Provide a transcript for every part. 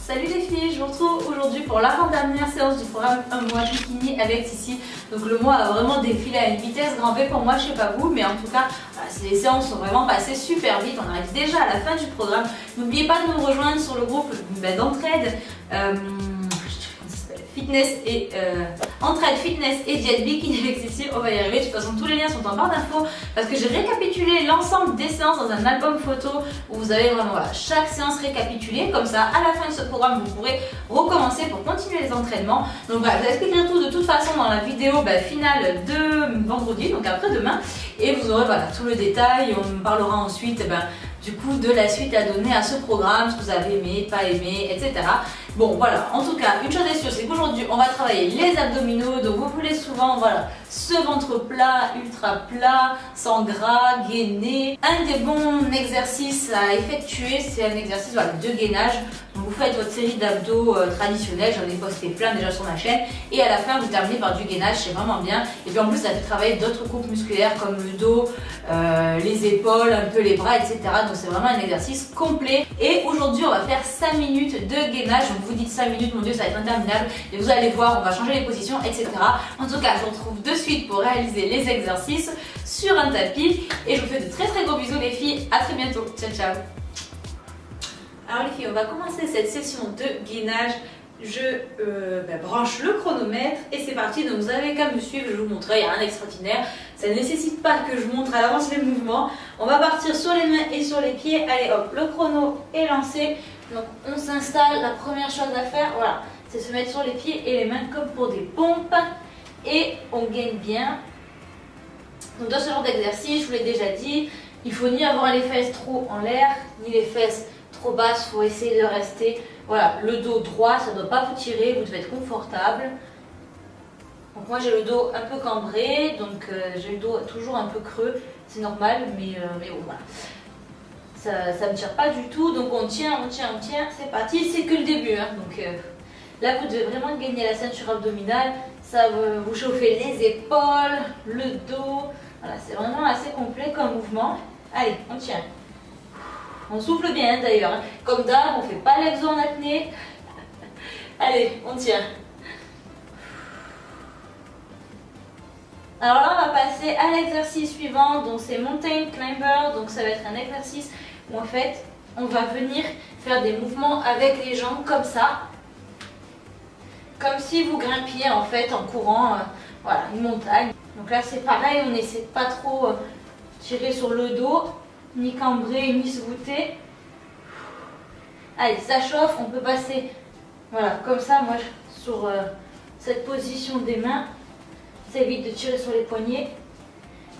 Salut les filles, je vous retrouve aujourd'hui pour l'avant-dernière séance du programme Un mois bikini avec Sissi. Donc le mois a vraiment défilé à une vitesse grand V pour moi, je sais pas vous, mais en tout cas les séances sont vraiment passées super vite. On arrive déjà à la fin du programme. N'oubliez pas de nous rejoindre sur le groupe d'entraide fitness et entraide fitness et diète bikini avec Sissi. On va y arriver. De toute façon, tous les liens sont en barre d'infos parce que j'ai récapitulé l'ensemble des séances dans un album photo où vous avez vraiment chaque séance récapitulée. Comme ça, à la fin de ce programme, vous pourrez recommencer pour continuer les entraînements. Donc voilà, je vous expliquerai tout de toute façon dans la vidéo finale de vendredi, donc après-demain. Et vous aurez tout le détail. On parlera ensuite du coup de la suite à donner à ce programme, ce que vous avez aimé, pas aimé, etc. Bon voilà, en tout cas, une chose est sûre, c'est qu'aujourd'hui on va travailler les abdominaux. Donc vous voulez souvent ce ventre plat, ultra plat, sans gras, gainé. Un des bons exercices à effectuer, c'est un exercice de gainage. Donc vous faites votre série d'abdos traditionnels, j'en ai posté plein déjà sur ma chaîne. Et à la fin, vous terminez par du gainage, c'est vraiment bien. Et puis en plus, ça fait travailler d'autres groupes musculaires comme le dos, les épaules, un peu les bras, etc. Donc c'est vraiment un exercice complet. Et aujourd'hui, on va faire 5 minutes de gainage. Donc vous dites 5 minutes, mon Dieu, ça va être interminable. Et vous allez voir, on va changer les positions, etc. En tout cas, je vous retrouve de suite pour réaliser les exercices sur un tapis. Et je vous fais de très gros bisous les filles. À très bientôt. Ciao, ciao. Alors les filles, on va commencer cette session de gainage. Je branche le chronomètre et c'est parti. Donc vous avez qu'à me suivre, je vous montrerai, il y a rien d'extraordinaire. Ça ne nécessite pas que je montre à l'avance les mouvements. On va partir sur les mains et sur les pieds. Allez hop, le chrono est lancé. Donc on s'installe, la première chose à faire, c'est se mettre sur les pieds et les mains comme pour des pompes. Et on gaine bien. Donc dans ce genre d'exercice, je vous l'ai déjà dit, il faut ni avoir les fesses trop en l'air, ni les fesses trop basses, il faut essayer de rester, le dos droit, ça ne doit pas vous tirer, vous devez être confortable. Donc moi j'ai le dos un peu cambré, donc j'ai le dos toujours un peu creux, c'est normal, mais bon voilà. Ça ne me tire pas du tout, donc on tient, c'est parti, c'est que le début. Donc là vous devez vraiment gagner la ceinture abdominale, ça va vous chauffer les épaules, le dos, c'est vraiment assez complet comme mouvement. Allez, on tient. On souffle bien d'ailleurs, comme d'hab, on ne fait pas l'exo en apnée. Allez, on tient. Alors là, on va passer à l'exercice suivant, donc c'est Mountain Climber. Donc ça va être un exercice où en fait, on va venir faire des mouvements avec les jambes comme ça. Comme si vous grimpiez en fait en courant une montagne. Donc là c'est pareil, on essaie de pas trop tirer sur le dos, ni cambrer, ni se voûter. Allez, ça chauffe, on peut passer comme ça, moi sur cette position des mains. Ça évite de tirer sur les poignets.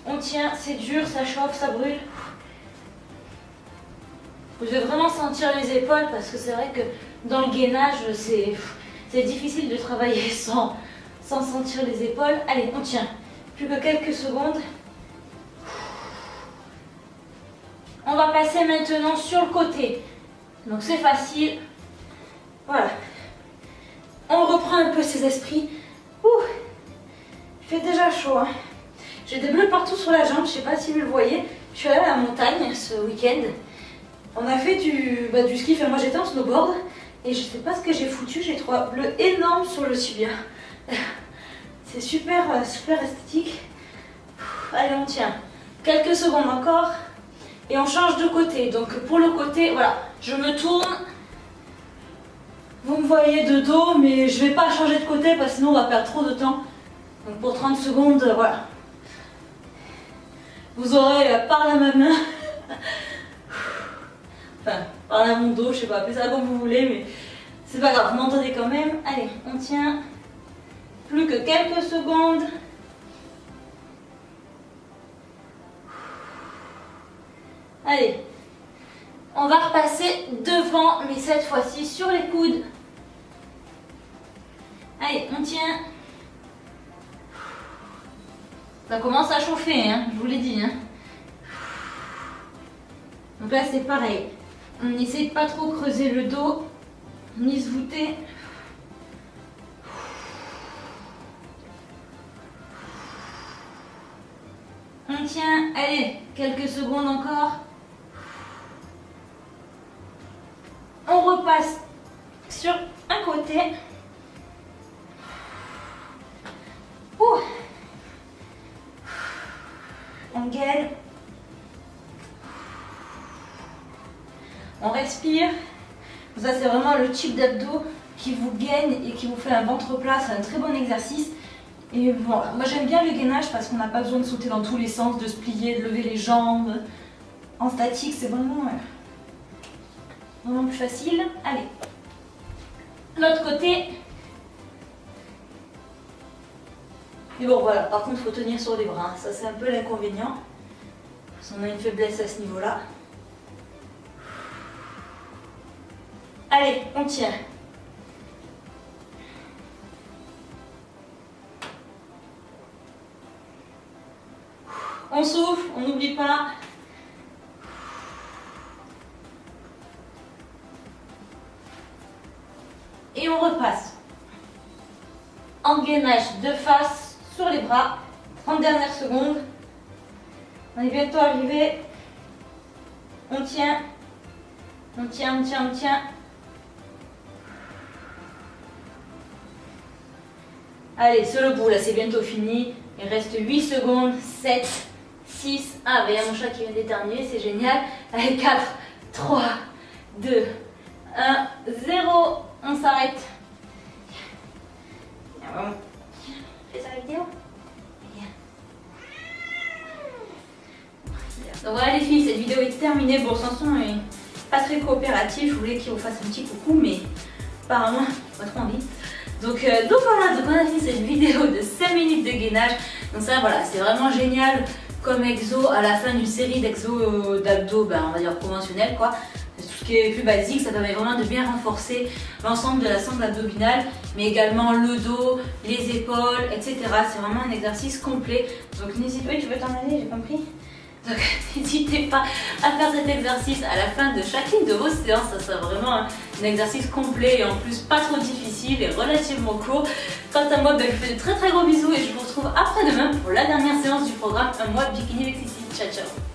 On tient, c'est dur, ça chauffe, ça brûle. Vous devez vraiment sentir les épaules parce que c'est vrai que dans le gainage, c'est difficile de travailler sans sentir les épaules. Allez, on tient. Plus que quelques secondes. On va passer maintenant sur le côté. Donc c'est facile. Voilà. On reprend un peu ses esprits. Il fait déjà chaud. J'ai des bleus partout sur la jambe. Je ne sais pas si vous le voyez. Je suis allée à la montagne ce week-end. On a fait du ski. Enfin, moi j'étais en snowboard. Et je ne sais pas ce que j'ai foutu. J'ai 3 bleus énormes sur le tibia. C'est super esthétique. Allez, on tient. Quelques secondes encore. Et on change de côté. Donc pour le côté, je me tourne. Vous me voyez de dos, mais je ne vais pas changer de côté parce que sinon on va perdre trop de temps. Donc pour 30 secondes, vous aurez par la ma main, par la mon dos, je sais pas, appelez ça comme vous voulez, mais c'est pas grave, vous m'entendez quand même. Allez, on tient. Plus que quelques secondes. Allez, on va repasser devant, mais cette fois-ci sur les coudes. Allez, on tient. Ça commence à chauffer, je vous l'ai dit. Donc là, c'est pareil. On essaie de pas trop creuser le dos, ni se voûter. On tient. Allez, quelques secondes encore. On repasse sur un côté. Ouh. On gaine. On respire. Ça c'est vraiment le type d'abdos qui vous gaine et qui vous fait un ventre plat. C'est un très bon exercice. Et voilà, moi j'aime bien le gainage parce qu'on n'a pas besoin de sauter dans tous les sens, de se plier, de lever les jambes. En statique, c'est vraiment plus facile. Allez, l'autre côté. Et bon voilà, par contre il faut tenir sur les bras, ça c'est un peu l'inconvénient. Parce qu'on a une faiblesse à ce niveau-là. Allez, on tient. On souffle, on n'oublie pas. Et on repasse. En gainage de face sur les bras. 30 dernières secondes. On est bientôt arrivé. On tient. On tient, on tient, on tient. Allez, sur le bout, là c'est bientôt fini. Il reste 8 secondes. 7, 6, 1. Il y a mon chat qui vient d'éternuer, c'est génial. Allez, 4, 3, 2, 1, 0. On s'arrête. Fais ça la vidéo. Donc voilà les filles, cette vidéo est terminée. Bon, Samson est pas très coopératif. Je voulais qu'il vous fasse un petit coucou, mais apparemment, pas trop envie. Donc voilà, donc on a fini cette vidéo de 5 minutes de gainage. Donc ça voilà, c'est vraiment génial comme exo à la fin d'une série d'exos d'abdos, on va dire conventionnels quoi. Tout ce qui est plus basique, ça permet vraiment de bien renforcer l'ensemble de la sangle abdominale, mais également le dos, les épaules, etc. C'est vraiment un exercice complet. Donc n'hésitez pas, tu veux t'en aller, j'ai compris. Donc n'hésitez pas à faire cet exercice à la fin de chacune de vos séances, ça sera vraiment un exercice complet et en plus pas trop difficile et relativement court. Quant à moi, je vous fais de très gros bisous et je vous retrouve après-demain pour la dernière séance du programme Un mois bikini avec Cécile. Ciao ciao.